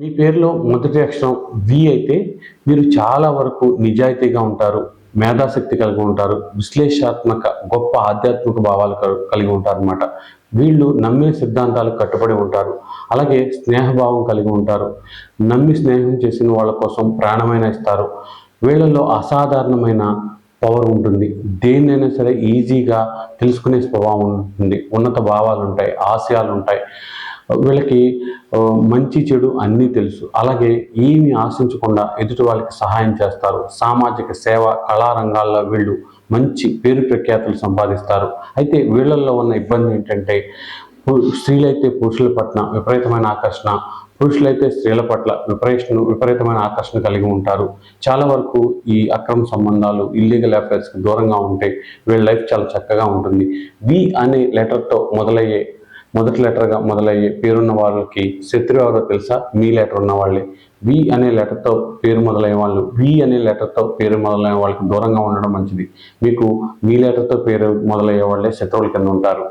మీ పేరులో మొదటి అక్షరం వి అయితే మీరు చాలా వరకు నిజాయితీగా ఉంటారు, మేధాశక్తి కలిగి ఉంటారు, విశ్లేషణాత్మక గొప్ప ఆధ్యాత్మిక భావాలు కలిగి ఉంటారన్నమాట. వీళ్ళు నమ్మే సిద్ధాంతాలకు కట్టుబడి ఉంటారు. అలాగే స్నేహభావం కలిగి ఉంటారు. నమ్మి స్నేహం చేసిన వాళ్ళ కోసం ప్రాణమైన ఇస్తారు. వీళ్ళలో అసాధారణమైన పవర్ ఉంటుంది. దేన్నైనా సరే ఈజీగా తెలుసుకునే స్వభావం ఉంటుంది. ఉన్నత భావాలు ఉంటాయి, ఆశయాలు ఉంటాయి. వీళ్ళకి మంచి చెడు అన్నీ తెలుసు. అలాగే ఏమి ఆశించకుండా ఎదుటి వాళ్ళకి సహాయం చేస్తారు. సామాజిక సేవ, కళారంగాల్లో వీళ్ళు మంచి పేరు ప్రఖ్యాతులు సంపాదిస్తారు. అయితే వీళ్ళల్లో ఉన్న ఇబ్బంది ఏంటంటే స్త్రీలైతే పురుషుల పట్ల విపరీతమైన ఆకర్షణ, పురుషులైతే స్త్రీల పట్ల విపరీతమైన ఆకర్షణ కలిగి ఉంటారు. చాలా వరకు ఈ అక్రమ సంబంధాలు, ఇల్లీగల్ అఫైర్స్కి దూరంగా ఉంటే వీళ్ళ లైఫ్ చాలా చక్కగా ఉంటుంది. వి అనే లెటర్తో మొదటి లెటర్గా మొదలయ్యే పేరున్న వాళ్ళకి శత్రువు ఎవరో తెలుసా? మీ లెటర్ ఉన్న వాళ్ళే. వి అనే లెటర్తో పేరు మొదలైన వాళ్ళు, వి అనే లెటర్తో పేరు మొదలైన వాళ్ళకి దూరంగా ఉండడం మంచిది. మీకు మీ లెటర్తో పేరు మొదలయ్యే వాళ్ళే శత్రువుల కింద ఉంటారు.